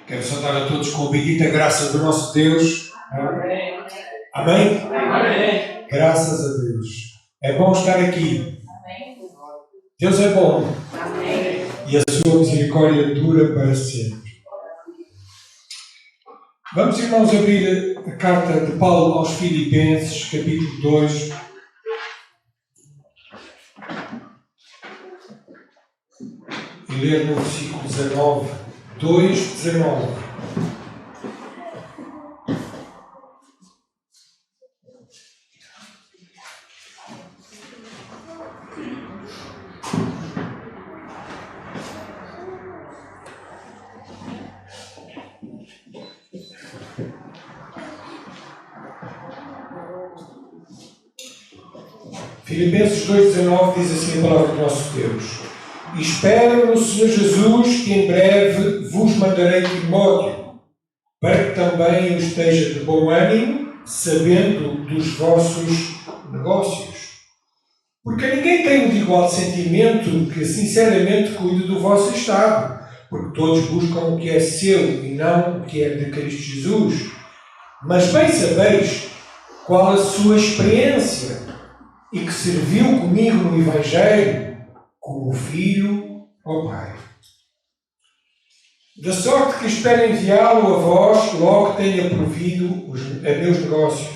Quero saudar a todos com a bendita graça do nosso Deus. Amém? Amém? Amém. Graças a Deus. É bom estar aqui. Deus é bom. Amém. E a sua misericórdia dura para sempre. Vamos, irmãos, abrir a carta de Paulo aos Filipenses, capítulo 2. E ler no versículo 19. 2:19. Filipenses 2:19 diz assim a palavra do nosso Deus: E espero no Senhor Jesus que em breve vos mandarei Timóteo, para que também eu esteja de bom ânimo, sabendo dos vossos negócios. Porque ninguém tem de igual sentimento que sinceramente cuide do vosso estado, porque todos buscam o que é seu e não o que é de Cristo Jesus. Mas bem sabeis qual a sua experiência e que serviu comigo no Evangelho como filho ao Pai. De sorte que espero enviá-lo a vós logo que tenha provido a meus negócios.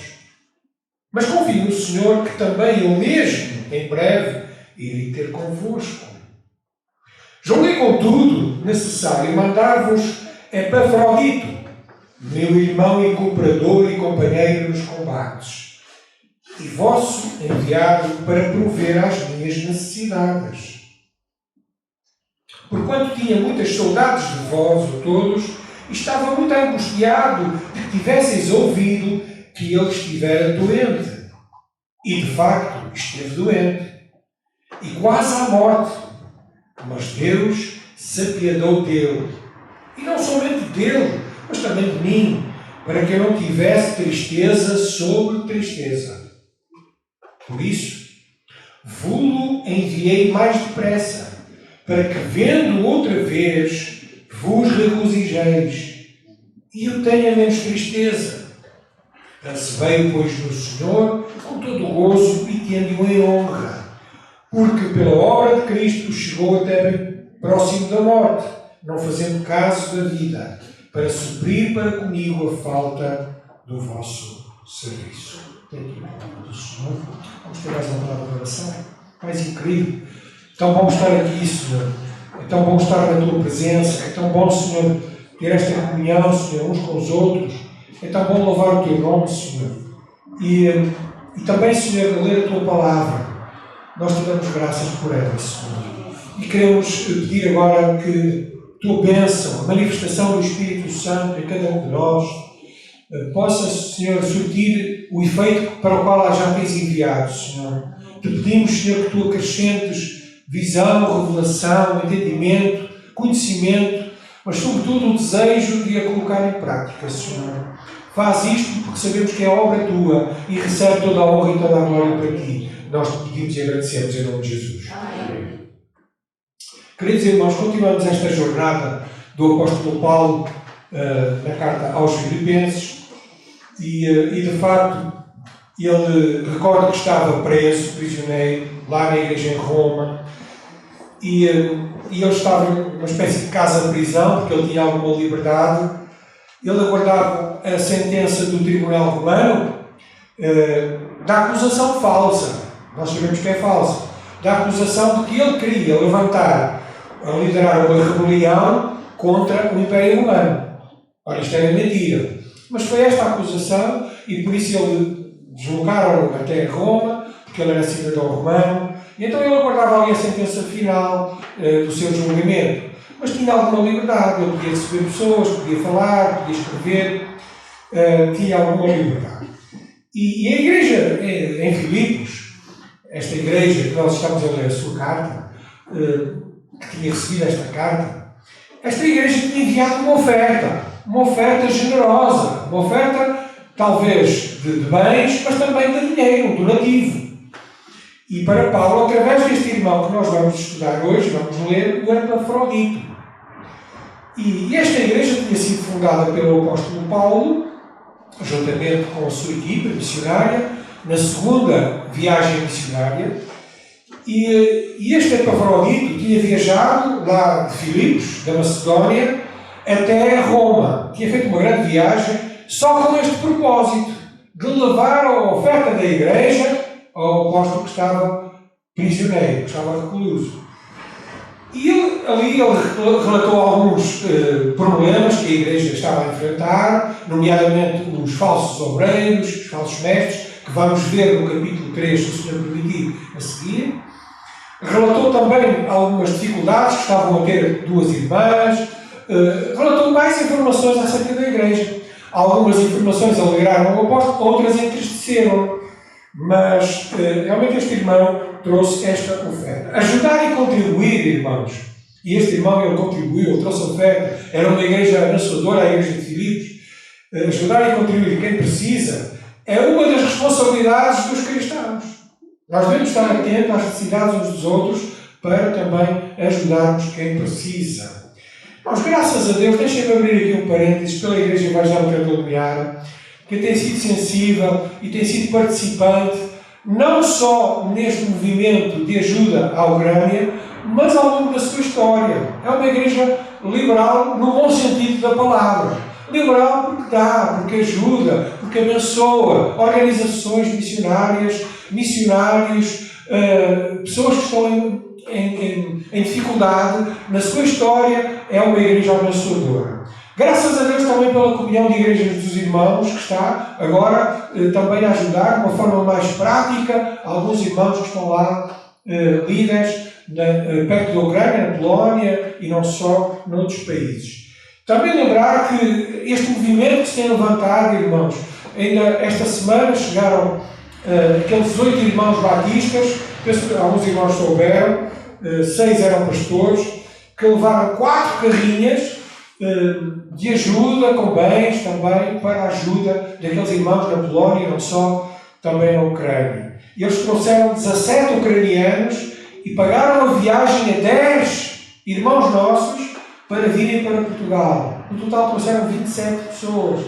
Mas confio no Senhor que também eu mesmo, em breve, irei ter convosco. Julguei, contudo, necessário mandar-vos Epafrodito, meu irmão e cooperador e companheiro nos combates, e vosso enviado para prover às minhas necessidades. Porquanto tinha muitas saudades de vós, todos, e estava muito angustiado de que tivesseis ouvido que ele estivera doente. E, de facto, esteve doente, e quase à morte. Mas Deus se apiedou dele, e não somente dele, mas também de mim, para que eu não tivesse tristeza sobre tristeza. Por isso, vou-lo enviei mais depressa, para que, vendo outra vez, vos regozijeis, e eu tenha menos tristeza. Recebei, pois, no Senhor com todo o gozo e tende-o em honra, porque pela obra de Cristo chegou até bem próximo da morte, não fazendo caso da vida, para suprir para comigo a falta do vosso serviço. Tem aqui a palavra do Senhor. Vamos ter mais uma palavra de oração. Mais incrível. É tão bom estar aqui, Senhor. É tão bom estar na Tua presença. É tão bom, Senhor, ter esta comunhão, Senhor, uns com os outros. É tão bom louvar o Teu nome, Senhor. E também, Senhor, ler a Tua palavra. Nós te damos graças por ela, Senhor. E queremos pedir agora que Tua bênção, a manifestação do Espírito Santo em cada um de nós, possa, Senhor, surtir o efeito para o qual já tens enviado, Senhor. Te pedimos, Senhor, que Tu acrescentes visão, revelação, entendimento, conhecimento, mas sobretudo o desejo de a colocar em prática, Senhor. Faz isto porque sabemos que é obra Tua e recebe toda a honra e toda a glória para Ti. Nós te pedimos e agradecemos em nome de Jesus. Amém. Queridos irmãos, continuamos esta jornada do apóstolo Paulo na carta aos Filipenses e de facto ele recorda que estava preso, prisioneiro, lá na igreja em Roma, e ele estava numa espécie de casa-prisão, porque ele tinha alguma liberdade. Ele aguardava a sentença do tribunal romano da acusação falsa. Nós sabemos que é falsa. Da acusação de que ele queria liderar uma rebelião contra o Império Romano. Ora, isto era mentira. Mas foi esta a acusação, e por isso ele deslocaram até Roma, porque ele era cidadão romano, e então ele aguardava ali a sentença final do seu julgamento. Mas tinha alguma liberdade, ele podia receber pessoas, podia falar, podia escrever, tinha alguma liberdade. E a igreja em Filipos, esta igreja que nós estamos a ler a sua carta, que tinha recebido esta carta, esta igreja tinha enviado uma oferta generosa, uma oferta talvez de bens, mas também de dinheiro, um donativo. E para Paulo, através deste irmão que nós vamos estudar hoje, vamos ler o Epafrodito. E esta igreja tinha sido fundada pelo apóstolo Paulo, juntamente com a sua equipe missionária, na segunda viagem missionária. E este Epafrodito tinha viajado lá de Filipos, da Macedónia, até Roma. Tinha feito uma grande viagem só com este propósito, de levar a oferta da igreja ao apóstolo que estava prisioneiro, que estava recluso. E ele relatou alguns problemas que a igreja estava a enfrentar, nomeadamente os falsos obreiros, os falsos mestres, que vamos ver no capítulo 3, se o Senhor permitir, a seguir. Relatou também algumas dificuldades que estavam a ter duas irmãs. Relatou mais informações acerca da igreja. Algumas informações alegraram o apóstolo, outras entristeceram. Mas realmente este irmão trouxe esta oferta. Ajudar e contribuir, irmãos. E este irmão, ele contribuiu, ele trouxe oferta. Era uma igreja abençoadora, a igreja de Filipos. Ajudar e contribuir quem precisa é uma das responsabilidades dos cristãos. Nós devemos estar atentos às necessidades uns dos outros para também ajudarmos quem precisa. Mas, graças a Deus, deixem-me abrir aqui um parênteses pela Igreja Evangélica de Lumiara, que tem sido sensível e tem sido participante, não só neste movimento de ajuda à Ucrânia, mas ao longo da sua história. É uma igreja liberal no bom sentido da palavra. Liberal porque dá, porque ajuda, porque abençoa organizações missionárias, missionários, pessoas que estão em dificuldade. Na sua história é uma igreja abençoadora. Graças a Deus também pela comunhão de igrejas dos irmãos, que está agora também a ajudar de uma forma mais prática alguns irmãos que estão lá líderes perto da Ucrânia, na Polónia e não só noutros países. Também lembrar que este movimento que se tem levantado, irmãos, ainda esta semana chegaram aqueles 8 irmãos batistas, penso que alguns irmãos souberam, 6 eram pastores, que levaram 4 carrinhas de ajuda, com bens também, para a ajuda daqueles irmãos na Polónia e não só, também na Ucrânia. E eles trouxeram 17 ucranianos e pagaram a viagem a 10 irmãos nossos para virem para Portugal. No total trouxeram 27 pessoas.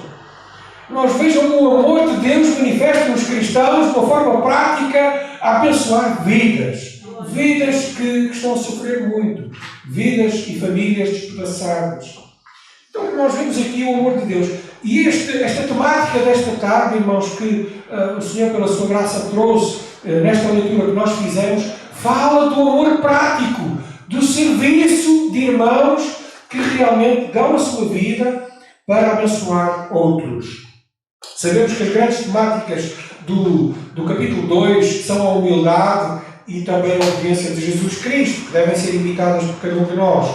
Nós vejam o amor de Deus manifesto nos cristãos de uma forma prática a abençoar vidas. Vidas que estão a sofrer muito. Vidas e famílias despedaçadas. Então nós vemos aqui o amor de Deus. E esta temática desta tarde, irmãos, que o Senhor pela sua graça trouxe nesta leitura que nós fizemos, fala do amor prático, do serviço de irmãos que realmente dão a sua vida para abençoar outros. Sabemos que as grandes temáticas do capítulo 2 são a humildade e também a obediência de Jesus Cristo, que devem ser imitadas por cada um de nós.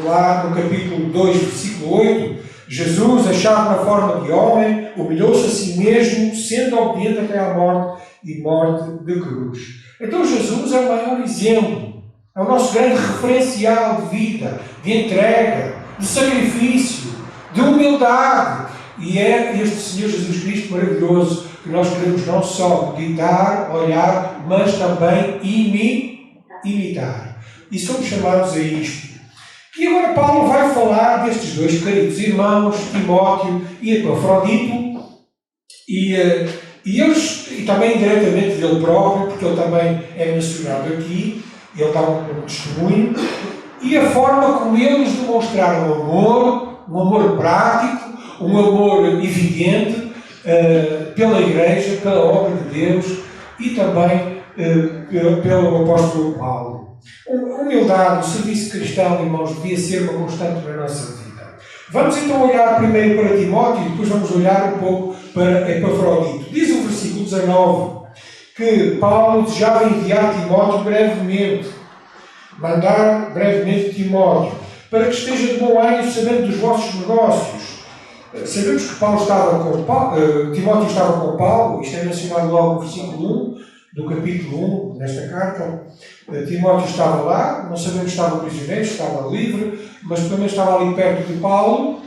Lá no capítulo 2, versículo 8, Jesus, achado na forma de homem, humilhou-se a si mesmo, sendo obediente até à morte e morte de cruz. Então Jesus é o maior exemplo, é o nosso grande referencial de vida, de entrega, de sacrifício, de humildade. E é este Senhor Jesus Cristo maravilhoso que nós queremos não só meditar, olhar, mas também imitar. E somos chamados a isto. E agora Paulo vai falar destes dois queridos irmãos, Timóteo e Epafrodito, e também diretamente dele próprio, porque ele também é mencionado aqui, ele dá um testemunho, e a forma como eles demonstraram um amor prático, um amor evidente pela Igreja, pela obra de Deus e também pelo apóstolo Paulo. Humildade, o serviço cristão, irmãos, devia ser uma constante na nossa vida. Vamos então olhar primeiro para Timóteo e depois vamos olhar um pouco para Epafrodito. Diz o versículo 19 que Paulo desejava enviar Timóteo brevemente, mandar brevemente Timóteo, para que esteja de bom ânimo sabendo dos vossos negócios. Sabemos que Timóteo estava com Paulo, isto é mencionado logo no versículo 1, do capítulo 1 desta carta. Timóteo estava lá, não sabemos se estava prisioneiro, se estava livre, mas pelo menos estava ali perto de Paulo,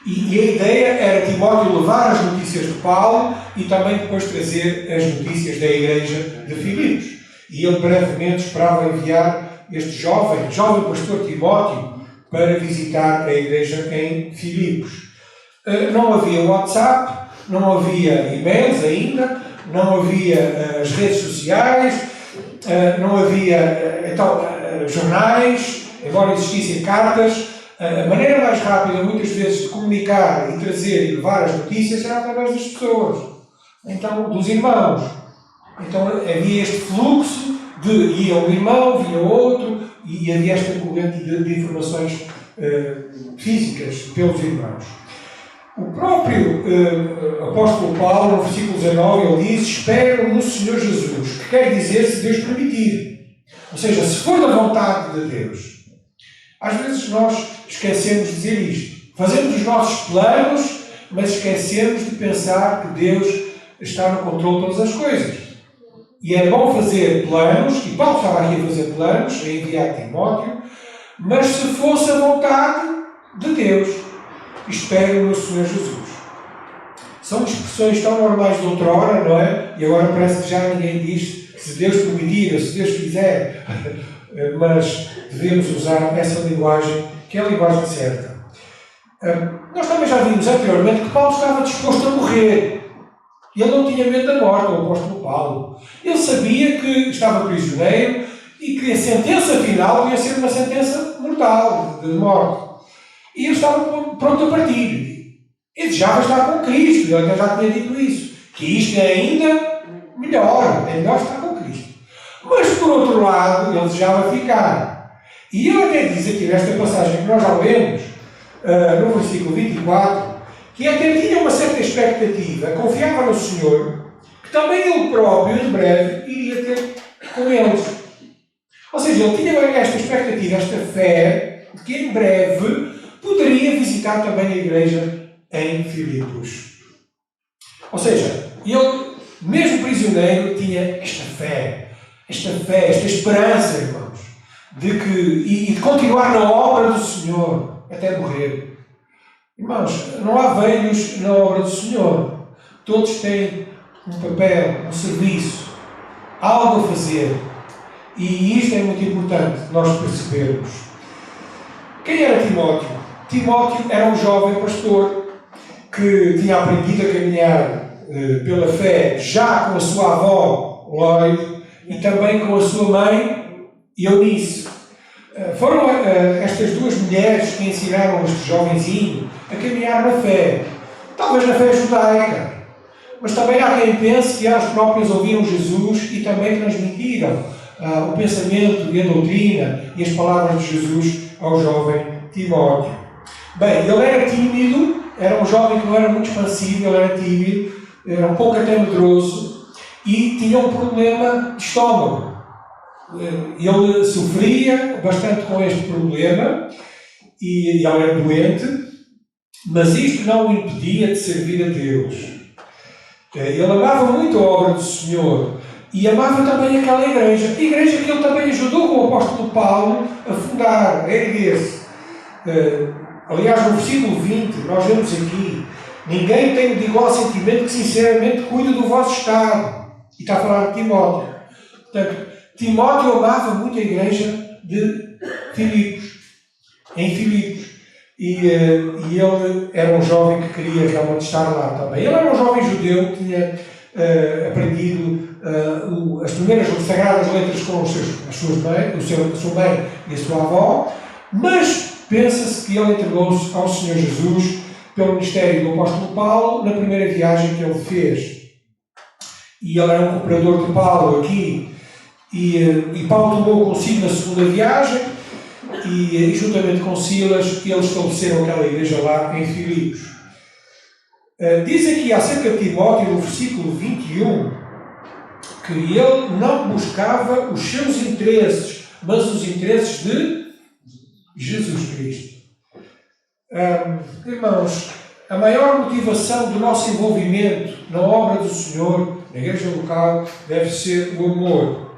e a ideia era Timóteo levar as notícias de Paulo e também depois trazer as notícias da igreja de Filipos. E ele brevemente esperava enviar este jovem pastor Timóteo, para visitar a igreja em Filipos. Não havia WhatsApp, não havia e-mails ainda, não havia as redes sociais, não havia jornais, embora existissem cartas. A maneira mais rápida, muitas vezes, de comunicar e trazer e levar as notícias era através das pessoas, então dos irmãos. Então havia este fluxo de ia um irmão, vinha outro, e havia esta corrente de informações físicas pelos irmãos. O próprio apóstolo Paulo, no versículo 19, ele diz: espero no Senhor Jesus, que quer dizer se Deus permitir. Ou seja, se for da vontade de Deus. Às vezes nós esquecemos de dizer isto. Fazemos os nossos planos, mas esquecemos de pensar que Deus está no controle de todas as coisas. E é bom fazer planos, e Paulo estava aqui a fazer planos, a enviar Timóteo, mas se fosse a vontade de Deus, espero no Senhor Jesus. São expressões tão normais de outrora, não é? E agora parece que já ninguém diz se Deus permitir, ou se Deus quiser. Mas devemos usar essa linguagem, que é a linguagem certa. Nós também já vimos anteriormente que Paulo estava disposto a morrer. Ele não tinha medo da morte, o apóstolo Paulo. Ele sabia que estava prisioneiro e que a sentença final ia ser uma sentença mortal, de morte. E ele estava pronto a partir. Ele desejava estar com Cristo, ele já tinha dito isso. Que isto é ainda melhor, é melhor estar com Cristo. Mas, por outro lado, ele desejava ficar. E ele até diz aqui nesta passagem que nós já lemos, no versículo 24, que até tinha uma certa expectativa, confiava no Senhor, que também ele próprio, em breve, iria ter com eles. Ou seja, ele tinha esta expectativa, esta fé, de que em breve poderia visitar também a igreja em Filipos. Ou seja, ele, mesmo prisioneiro, tinha esta fé, esta esperança, irmãos, de continuar na obra do Senhor até morrer. Irmãos, não há velhos na obra do Senhor. Todos têm um papel, um serviço, algo a fazer. E isto é muito importante nós percebermos. Quem era Timóteo? Timóteo era um jovem pastor que tinha aprendido a caminhar pela fé já com a sua avó, Lloyd, e também com a sua mãe, Eunice. Foram estas duas mulheres que ensinaram este jovenzinho a caminhar na fé. Talvez na fé judaica. Mas também há quem pense que elas próprias ouviram Jesus e também transmitiram o pensamento e a doutrina e as palavras de Jesus ao jovem Timóteo. Bem, ele era tímido, era um jovem que não era muito expansivo, ele era tímido, era um pouco até medroso e tinha um problema de estômago. Ele sofria bastante com este problema e ele era doente, mas isto não o impedia de servir a Deus. Ele amava muito a obra do Senhor e amava também aquela igreja que ele também ajudou com o apóstolo Paulo a fundar, a erguer-se. Aliás, no versículo 20, nós vemos aqui: ninguém tem de igual sentimento que sinceramente cuida do vosso estado. E está a falar de Timóteo. Portanto, Timóteo amava muito a igreja de Filipos, em Filipos. E ele era um jovem que queria realmente estar lá também. Ele era um jovem judeu que tinha aprendido as primeiras sagradas letras com a sua mãe e a sua avó, mas pensa-se que ele entregou-se ao Senhor Jesus pelo ministério do apóstolo Paulo na primeira viagem que ele fez. E ele era um cooperador de Paulo aqui. E Paulo tomou consigo na segunda viagem e juntamente com Silas eles estabeleceram aquela igreja lá em Filipos. Diz aqui acerca de Timóteo no versículo 21 que ele não buscava os seus interesses, mas os interesses de Jesus Cristo. Irmãos, a maior motivação do nosso envolvimento na obra do Senhor, na igreja local, deve ser o amor.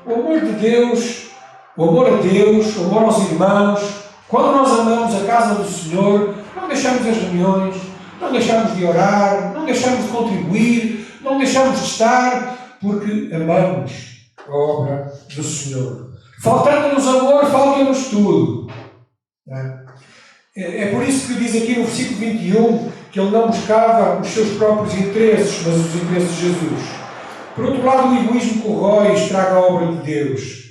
O amor de Deus, o amor a Deus, o amor aos irmãos. Quando nós amamos a casa do Senhor, não deixamos as reuniões, não deixamos de orar, não deixamos de contribuir, não deixamos de estar, porque amamos a obra do Senhor. Faltando-nos amor, falta-nos tudo. É por isso que diz aqui no versículo 21 que ele não buscava os seus próprios interesses, mas os interesses de Jesus. Por outro lado, o egoísmo corrói e estraga a obra de Deus.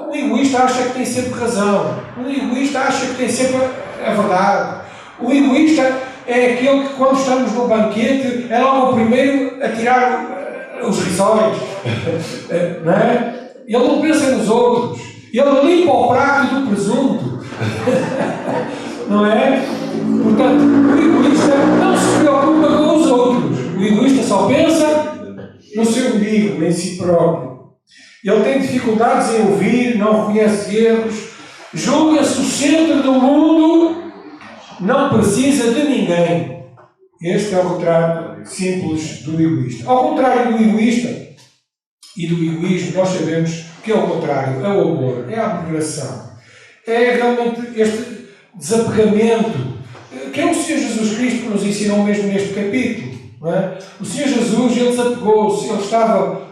O egoísta acha que tem sempre razão. O egoísta acha que tem sempre a verdade. O egoísta é aquele que, quando estamos no banquete, é logo o primeiro a tirar os risóis. Não é? Ele não pensa nos outros. Ele limpa o prato do presunto. Não é? Portanto, o egoísta não se preocupa com os outros. O egoísta só pensa no seu umbigo, em si próprio. Ele tem dificuldades em ouvir, não reconhece erros, julga-se o centro do mundo, não precisa de ninguém. Este é o retrato simples do egoísta. Ao contrário do egoísta e do egoísmo, nós sabemos que é o contrário, é o amor, é a abnegação. É realmente este desapegamento que é o Senhor Jesus Cristo que nos ensinou mesmo neste capítulo. Não é? O Senhor Jesus, ele desapegou-se, ele estava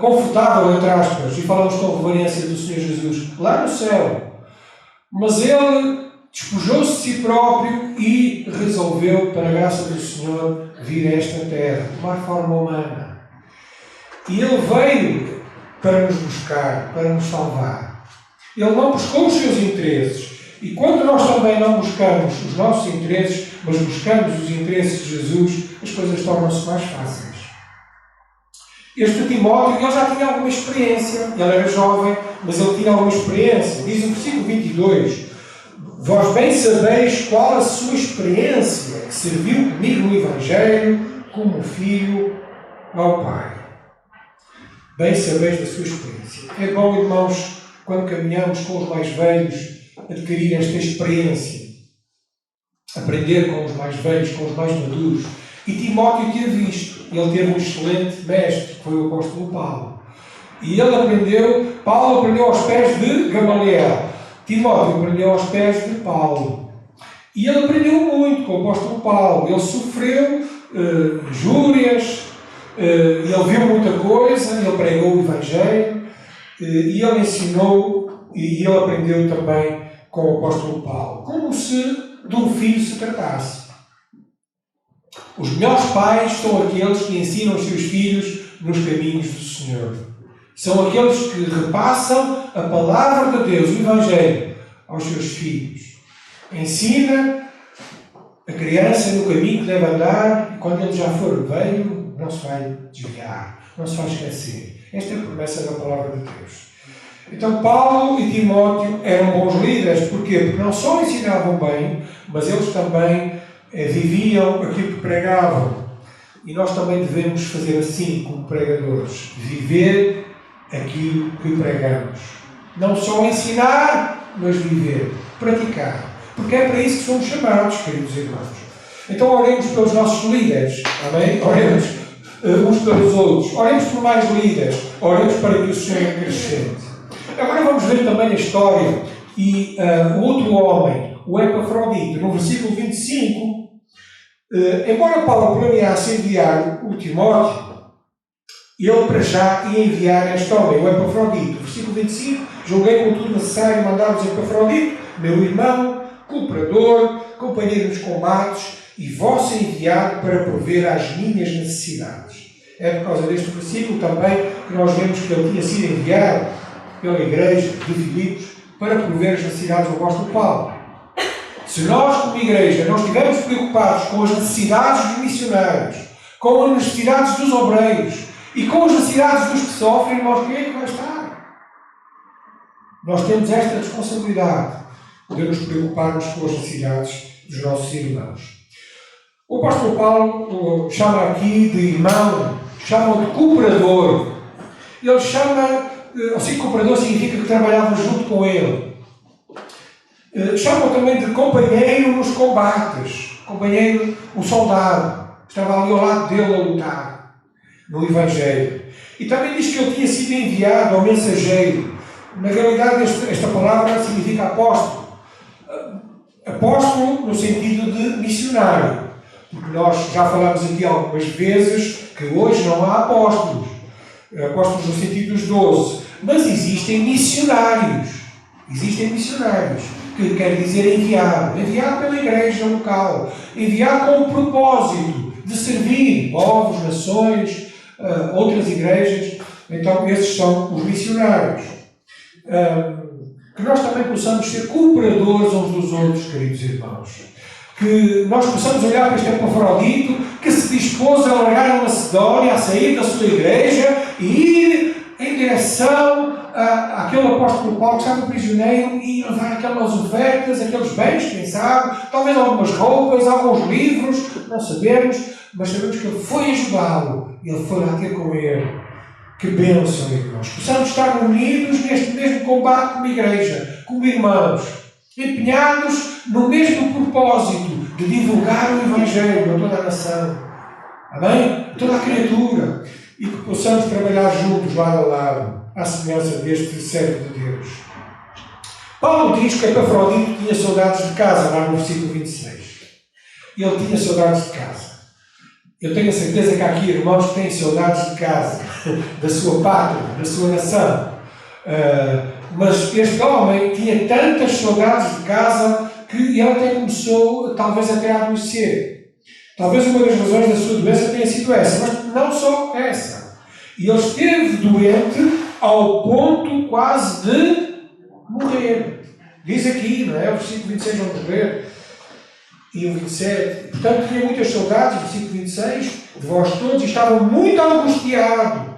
confortável, entre aspas, e falamos com reverência do Senhor Jesus lá no céu. Mas ele despojou-se de si próprio e resolveu, para a graça do Senhor, vir a esta terra, tomar forma humana. E ele veio para nos buscar, para nos salvar. Ele não buscou os seus interesses. E quando nós também não buscamos os nossos interesses, mas buscamos os interesses de Jesus, as coisas tornam-se mais fáceis. Este Timóteo, ele já tinha alguma experiência. Ele era jovem, mas ele tinha alguma experiência. Diz no versículo 22: vós bem sabeis qual a sua experiência que serviu comigo no Evangelho como filho ao Pai. Bem sabeis da sua experiência. É bom, irmãos, quando caminhamos com os mais velhos, adquirir esta experiência. Aprender com os mais velhos, com os mais maduros. E Timóteo teve isto. Ele teve um excelente mestre, que foi o apóstolo Paulo. E Paulo aprendeu aos pés de Gamaliel. Timóteo aprendeu aos pés de Paulo. E ele aprendeu muito com o apóstolo Paulo. Ele sofreu injúrias, ele viu muita coisa, ele pregou o Evangelho, e ele ensinou, e ele aprendeu também com o apóstolo Paulo. Como se de um filho se tratasse. Os melhores pais são aqueles que ensinam os seus filhos nos caminhos do Senhor. São aqueles que repassam a palavra de Deus, o Evangelho, aos seus filhos. Ensina a criança no caminho que deve andar e quando ele já for velho, não se vai desviar, não se vai esquecer. Esta é a promessa da palavra de Deus. Então Paulo e Timóteo eram bons líderes. Porquê? Porque não só ensinavam bem, mas eles também viviam aquilo que pregavam. E nós também devemos fazer assim como pregadores. Viver aquilo que pregamos. Não só ensinar, mas viver. Praticar. Porque é para isso que somos chamados, queridos irmãos. Então oremos pelos nossos líderes. Amém? Oremos uns pelos outros. Oremos por mais líderes. Oremos para que o Senhor acrescente. Agora vamos ver também a história e o outro homem, o Epafrodito, no versículo 25, embora Paulo planeasse enviar o Timóteo, ele para já ia enviar este homem, o Epafrodito. Versículo 25, julguei contudo necessário mandar-vos Epafrodito, meu irmão, cooperador, companheiro nos combates e vosso enviado para prover às minhas necessidades. É por causa deste versículo também que nós vemos que ele tinha sido enviado pela igreja de Filipos para prover as necessidades do apóstolo Paulo. Se nós, como igreja, não estivermos preocupados com as necessidades dos missionários, com as necessidades dos obreiros e com as necessidades dos que sofrem, irmãos, quem é que vai estar? Nós temos esta responsabilidade de nos preocuparmos com as necessidades dos nossos irmãos. O apóstolo Paulo chama aqui de irmão, chama de cooperador. Ele chama, assim, cooperador significa que trabalhava junto com ele. Chamam também de companheiro nos combates. Companheiro, um soldado. Estava ali ao lado dele a lutar no Evangelho. E também diz que ele tinha sido enviado ao mensageiro. Na realidade, esta palavra significa apóstolo. Apóstolo no sentido de missionário. Porque nós já falamos aqui algumas vezes que hoje não há apóstolos. Apóstolos no sentido dos 12. Mas existem missionários. Existem missionários, que quer dizer enviado. Enviado pela igreja local. Enviado com o propósito de servir povos, nações, outras igrejas. Então, esses são os missionários. Que nós também possamos ser cooperadores uns dos outros, queridos irmãos. Que nós possamos olhar para este Epafrodito que se dispôs a largar a Macedónia, a sair da sua igreja e ir em direção àquele apóstolo Paulo que estava prisioneiro e levar aquelas ofertas, aqueles bens, quem sabe, talvez algumas roupas, alguns livros, não sabemos, mas sabemos que ele foi ajudá-lo e ele foi lá ter com ele. Que bênção, irmãos. Possamos estar unidos neste mesmo combate como igreja, como irmãos, empenhados no mesmo propósito de divulgar o Evangelho a toda a nação. Amém? A toda a criatura. E que possamos trabalhar juntos, lado a lado, à semelhança deste servo de Deus. Paulo diz que Epafrodito tinha saudades de casa, lá no versículo 26. Ele tinha saudades de casa. Eu tenho a certeza que há aqui irmãos que têm saudades de casa, da sua pátria, da sua nação. Mas este homem tinha tantas saudades de casa que ele até começou, talvez, até a adoecer. Talvez uma das razões da sua doença tenha sido essa, mas não só essa. E ele esteve doente ao ponto quase de morrer. Diz aqui, não é? O versículo 26 vai morrer. E o 27. Portanto, tinha muitas saudades, versículo 26, de vós todos, e estava muito angustiado.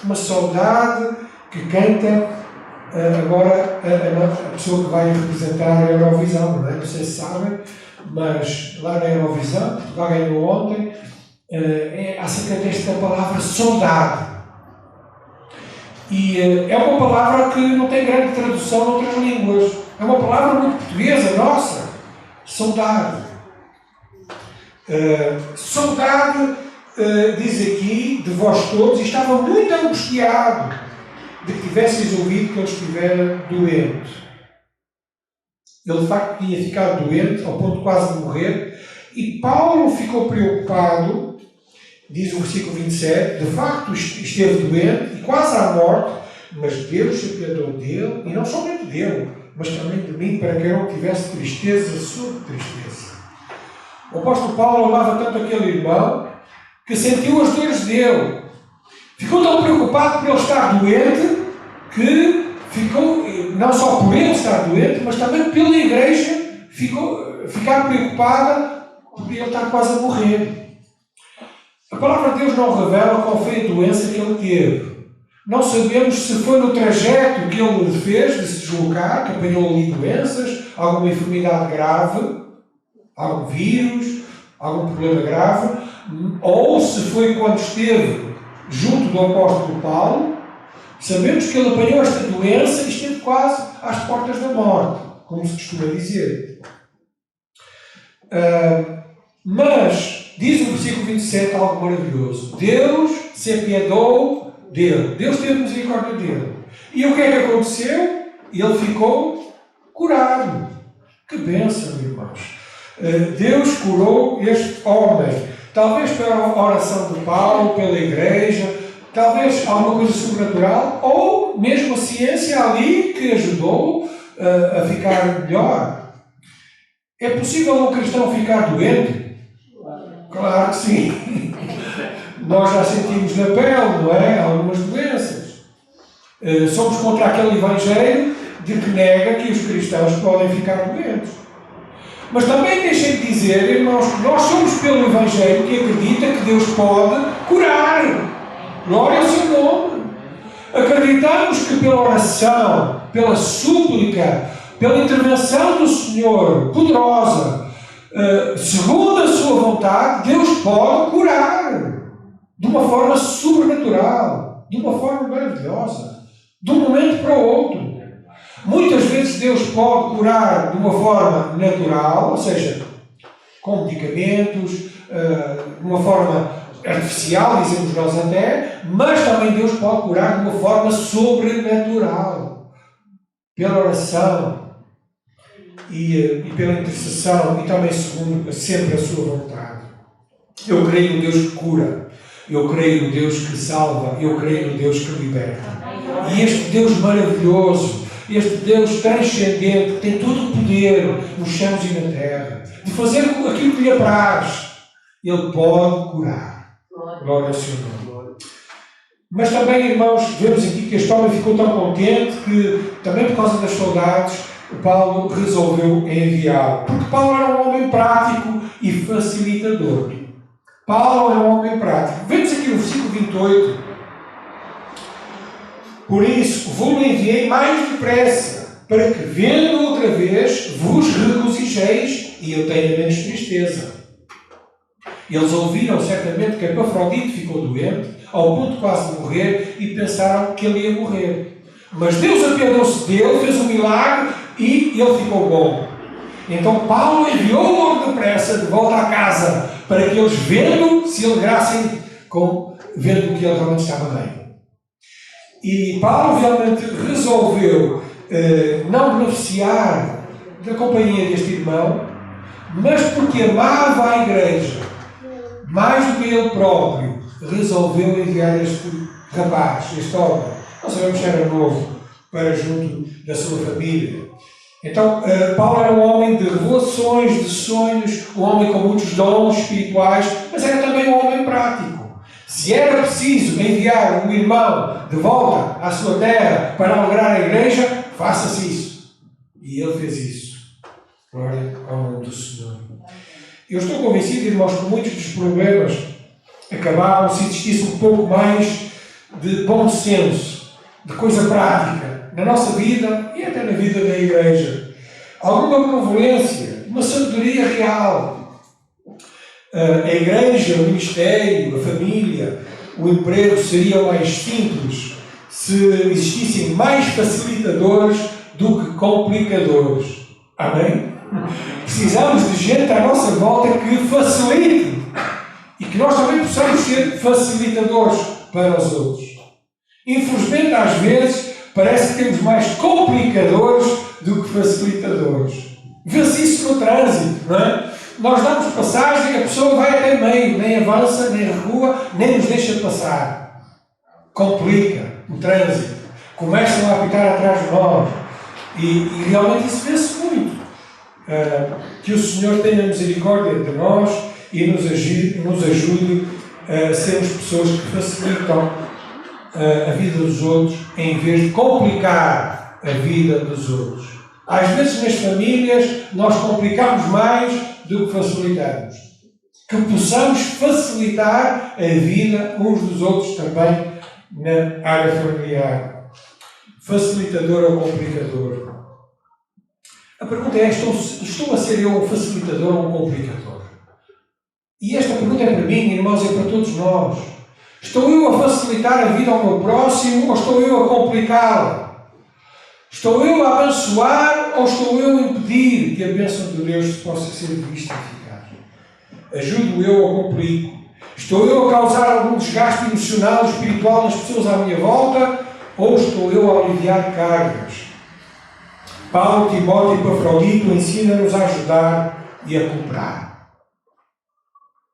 Uma saudade que canta agora a pessoa que vai representar a Eurovisão, não é? Não sei se sabem, mas lá na Eurovisão, Portugal ganhou ontem, é acerca desta palavra saudade. E é uma palavra que não tem grande tradução noutras línguas. É uma palavra muito portuguesa, nossa. Saudade. Saudade, diz aqui, de vós todos, e estava muito angustiado de que tivesseis ouvido que ele estivera doente. Ele, de facto, tinha ficado doente, ao ponto de quase de morrer, e Paulo ficou preocupado, diz o versículo 27, de facto esteve doente, e quase à morte, mas Deus se apiedou dele, e não somente dele, mas também de mim, para que eu não tivesse tristeza sobre tristeza. O apóstolo Paulo amava tanto aquele irmão que sentiu as dores dele. Ficou tão preocupado por ele estar doente que ficou, não só por ele estar doente, mas também pela igreja ficar preocupada por ele estar quase a morrer. A palavra de Deus não revela qual foi a doença que ele teve. Não sabemos se foi no trajeto que ele fez de se deslocar, que apanhou ali doenças, alguma enfermidade grave, algum vírus, algum problema grave, ou se foi quando esteve junto do apóstolo Paulo. Sabemos que ele apanhou esta doença e esteve quase às portas da morte, como se costuma dizer. Mas, diz o versículo 27 algo maravilhoso. Deus se apiedou dele. Deus teve misericórdia dele. E o que é que aconteceu? Ele ficou curado. Que bênção, irmãos. Deus curou este homem, talvez pela oração de Paulo, pela igreja, talvez alguma coisa sobrenatural, ou mesmo a ciência ali que ajudou a ficar melhor. É possível um cristão ficar doente? Claro que sim. Nós já sentimos na pele, não é? Algumas doenças. Somos contra aquele evangelho de que nega que os cristãos podem ficar doentes. Mas também deixem de dizer, irmãos, que nós somos pelo Evangelho que acredita que Deus pode curar. Glória ao seu nome. Acreditamos que pela oração, pela súplica, pela intervenção do Senhor, poderosa, segundo a sua vontade, Deus pode curar. De uma forma sobrenatural, de uma forma maravilhosa, de um momento para o outro. Muitas vezes Deus pode curar de uma forma natural, ou seja, com medicamentos, de uma forma artificial, dizemos nós até, mas também Deus pode curar de uma forma sobrenatural, pela oração e pela intercessão, e também segundo sempre a sua vontade. Eu creio no Deus que cura, eu creio no Deus que salva, eu creio no Deus que liberta. E este Deus maravilhoso, este Deus transcendente, que tem todo o poder nos céus e na terra, de fazer aquilo que lhe apraz, Ele pode curar. Glória ao Senhor. Mas também, irmãos, vemos aqui que este homem ficou tão contente que, também por causa das saudades, Paulo resolveu enviá-lo. Porque Paulo era um homem prático e facilitador. Paulo era um homem prático. Vemos aqui no versículo 28. Por isso, vos enviei mais depressa, para que, vendo outra vez, vos regozijeis e eu tenha menos tristeza. Eles ouviram certamente que Epafrodito ficou doente, ao ponto de quase morrer, e pensaram que ele ia morrer. Mas Deus apiadou-se dele, fez um milagre e ele ficou bom. Então Paulo enviou logo depressa de volta à casa, para que eles, vendo, se alegrassem vendo que ele realmente estava bem. E Paulo realmente resolveu não beneficiar da companhia deste irmão, mas porque amava a igreja mais do que ele próprio, resolveu enviar este rapaz, este homem. Não sabemos se era novo, para junto da sua família. Então, Paulo era um homem de revelações, de sonhos, um homem com muitos dons espirituais, mas era também um homem prático. Se era preciso enviar um irmão de volta à sua terra para alegrar a igreja, faça-se isso. E ele fez isso. Glória ao nome do Senhor. Eu estou convencido, irmãos, que muitos dos problemas acabavam se existisse um pouco mais de bom senso, de coisa prática, na nossa vida e até na vida da igreja. Alguma benevolência, uma sabedoria real. A igreja, o ministério, a família, o emprego seriam mais simples se existissem mais facilitadores do que complicadores. Amém? Precisamos de gente à nossa volta que facilite e que nós também possamos ser facilitadores para os outros. Infelizmente, às vezes, parece que temos mais complicadores do que facilitadores. Vê-se isso no trânsito, não é? Nós damos passagem e a pessoa vai até meio, nem avança, nem recua, nem nos deixa passar. Complica o trânsito. Começam a apitar atrás de nós. E realmente isso vê-se muito. Que o Senhor tenha misericórdia de nós e nos ajude a sermos pessoas que facilitam a vida dos outros em vez de complicar a vida dos outros. Às vezes nas famílias nós complicamos mais do que facilitamos. Que possamos facilitar a vida uns dos outros também na área familiar. Facilitador ou complicador? A pergunta é, estou a ser eu um facilitador ou um complicador? E esta pergunta é para mim, irmãos, é para todos nós. Estou eu a facilitar a vida ao meu próximo ou estou eu a complicá-la? Estou eu a abençoar ou estou eu a impedir que a bênção de Deus possa ser vista e eficaz? Ajudo eu ou complico? Estou eu a causar algum desgaste emocional e espiritual nas pessoas à minha volta ou estou eu a aliviar cargas? Paulo, Timóteo e Epafrodito ensina-nos a ajudar e a cooperar.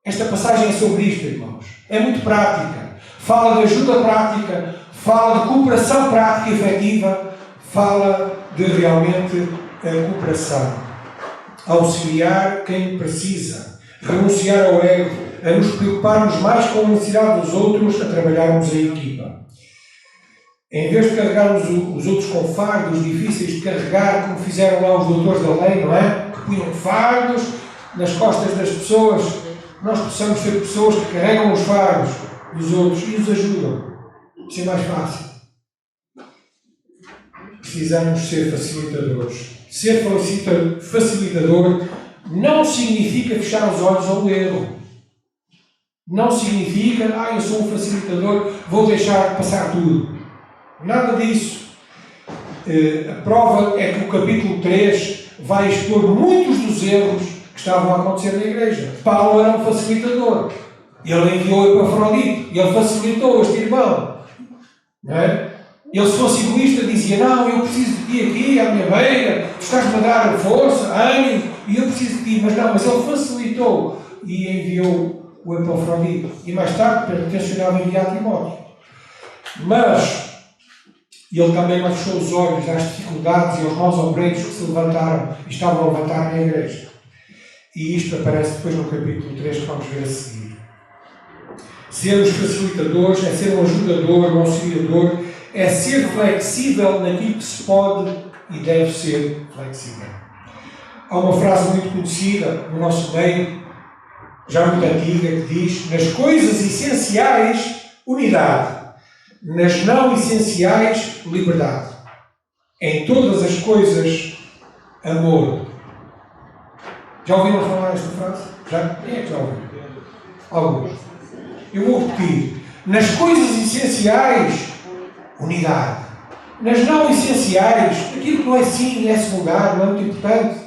Esta passagem é sobre isto, irmãos. É muito prática. Fala de ajuda prática, fala de cooperação prática e efetiva, fala de realmente a cooperação. Auxiliar quem precisa, renunciar ao ego, a nos preocuparmos mais com a necessidade dos outros, a trabalharmos em equipa. Em vez de carregarmos os outros com fardos difíceis de carregar, como fizeram lá os doutores da lei, não é? Que punham fardos nas costas das pessoas, nós possamos ser pessoas que carregam os fardos dos outros e os ajudam. Isso é mais fácil. Precisamos ser facilitadores. Ser facilitador não significa fechar os olhos ao erro. Não significa, eu sou um facilitador, vou deixar passar tudo. Nada disso. A prova é que o capítulo 3 vai expor muitos dos erros que estavam a acontecer na igreja. Paulo era um facilitador. Ele enviou Epafrodito. Ele facilitou este irmão. Não é? Ele, se fosse egoísta, dizia, eu preciso de ti aqui, à minha beira, tu estás-me a dar força, ânimo, e eu preciso de ti. Mas ele facilitou e enviou o Epafrodito. E mais tarde, tencionava enviar Timóteo. Mas E ele também não fechou os olhos às dificuldades e aos maus obreiros que se levantaram e estavam a levantar na igreja. E isto aparece depois no capítulo 3 que vamos ver a seguir. Ser os facilitadores é ser um ajudador, um auxiliador, é ser flexível naquilo que se pode e deve ser flexível. Há uma frase muito conhecida no nosso meio, já muito antiga, que diz: nas coisas essenciais, unidade. Nas não essenciais, liberdade. Em todas as coisas, amor. Já ouviram falar esta frase? Já? Quem é que já ouviu? Alguns. Eu vou repetir. Nas coisas essenciais, unidade. Nas não essenciais, aquilo que não é sim, é secundário, não é muito importante,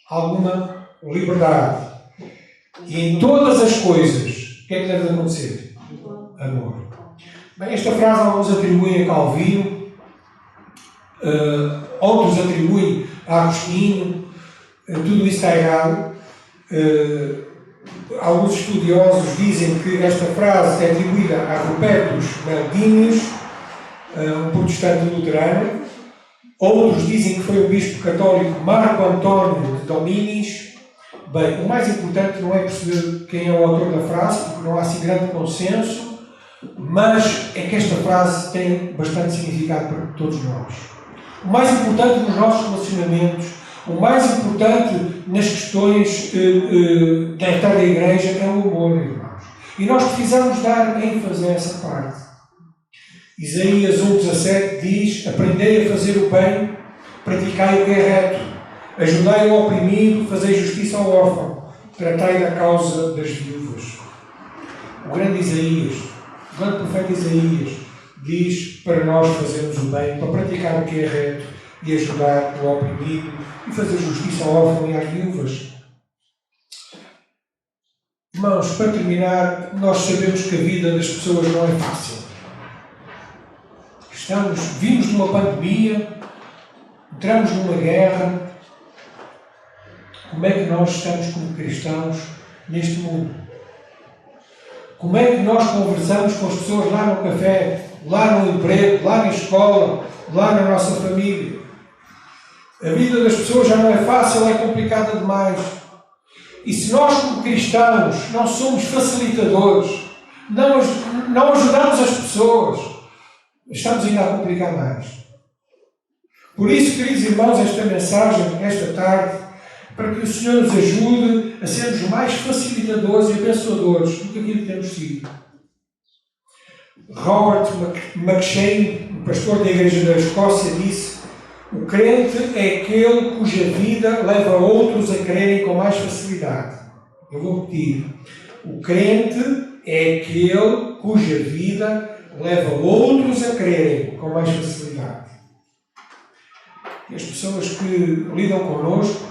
alguma liberdade. E em todas as coisas, o que é que deve acontecer? Amor. Bem, esta frase alguns atribuem a Calvino, outros atribuem a Agostinho, tudo isso está errado. Alguns estudiosos dizem que esta frase é atribuída a Rupertus Maldinius, um protestante luterano. Outros dizem que foi o bispo católico Marco António de Dominis. Bem, o mais importante não é perceber quem é o autor da frase, porque não há assim grande consenso, mas é que esta frase tem bastante significado para todos nós. O mais importante nos nossos relacionamentos, o mais importante nas questões da igreja é o amor, irmãos. E nós precisamos dar ênfase a essa parte. Isaías 1,17 diz: aprendei a fazer o bem, praticai o que é reto, ajudai o oprimido, fazei justiça ao órfão, tratai da causa das viúvas. O grande Isaías, o grande profeta Isaías, diz para nós fazermos o bem, para praticar o que é reto e ajudar o oprimido e fazer justiça ao órfão e às viúvas. Irmãos, para terminar, nós sabemos que a vida das pessoas não é fácil. Vimos de uma pandemia, entramos numa guerra. Como é que nós estamos como cristãos neste mundo? Como é que nós conversamos com as pessoas lá no café, lá no emprego, lá na escola, lá na nossa família? A vida das pessoas já não é fácil, é complicada demais. E se nós como cristãos não somos facilitadores, não ajudamos as pessoas, estamos ainda a complicar mais. Por isso, queridos irmãos, esta mensagem, esta tarde, para que o Senhor nos ajude a sermos mais facilitadores e abençoadores do que aquilo que temos sido. Robert McShane, um pastor da Igreja da Escócia, disse: o crente é aquele cuja vida leva outros a crerem com mais facilidade. Eu vou repetir. O crente é aquele cuja vida leva outros a crerem com mais facilidade. Que as pessoas que lidam connosco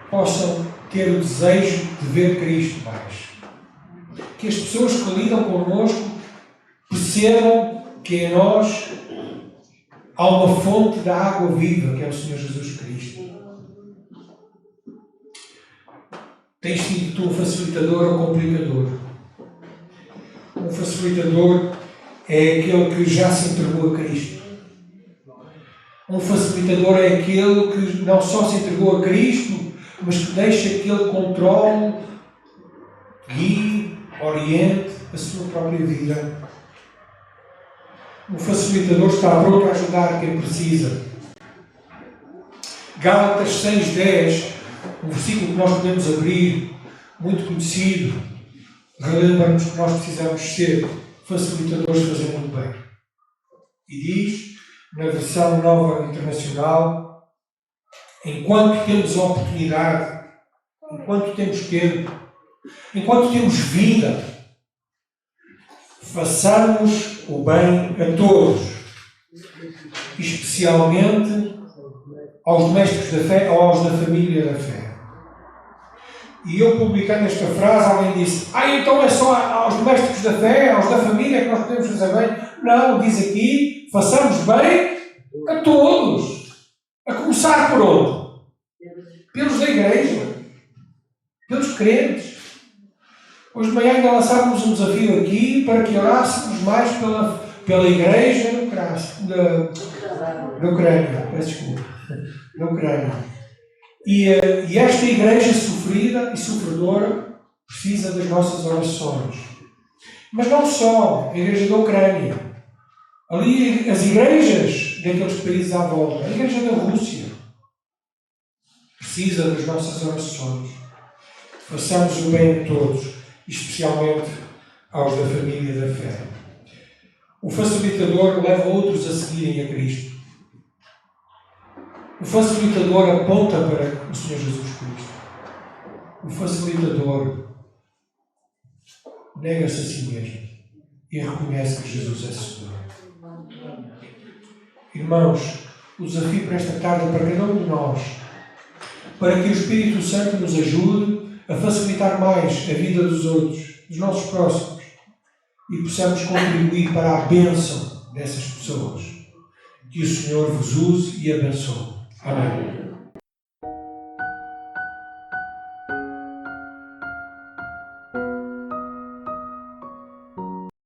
possam ter o desejo de ver Cristo mais. Que as pessoas que lidam connosco percebam que em nós há uma fonte da água viva, que é o Senhor Jesus Cristo. Tens sido tu um facilitador ou complicador? Um facilitador é aquele que já se entregou a Cristo. Um facilitador é aquele que não só se entregou a Cristo, mas que deixa que Ele controle, guie, oriente a sua própria vida. Um facilitador está pronto a ajudar quem precisa. Gálatas 6,10, um versículo que nós podemos abrir, muito conhecido, relembra-nos que nós precisamos ser facilitadores de fazer muito bem. E diz, na versão Nova Internacional: enquanto temos oportunidade, enquanto temos tempo, enquanto temos vida, façamos o bem a todos, especialmente aos domésticos da fé ou aos da família da fé. E eu, publicando esta frase, alguém disse: então é só aos domésticos da fé, aos da família que nós podemos fazer bem? Não, diz aqui, façamos bem a todos. A começar por onde? Pelos da igreja, pelos crentes. Hoje de manhã ainda lançávamos um desafio aqui para que orássemos mais pela igreja, da Ucrânia. Peço desculpa. Da Ucrânia. E esta igreja sofrida e sofredora precisa das nossas orações. Mas não só a igreja da Ucrânia. Ali as igrejas daqueles países à volta, a igreja da Rússia, precisa das nossas orações. Façamos o bem a todos, especialmente aos da família da fé. O facilitador leva outros a seguirem a Cristo. O facilitador aponta para o Senhor Jesus Cristo. O facilitador nega-se a si mesmo e reconhece que Jesus é Senhor. Irmãos, o desafio para esta tarde é para cada um de nós, para que o Espírito Santo nos ajude a facilitar mais a vida dos outros, dos nossos próximos, e possamos contribuir para a bênção dessas pessoas. Que o Senhor vos use e abençoe. Amém.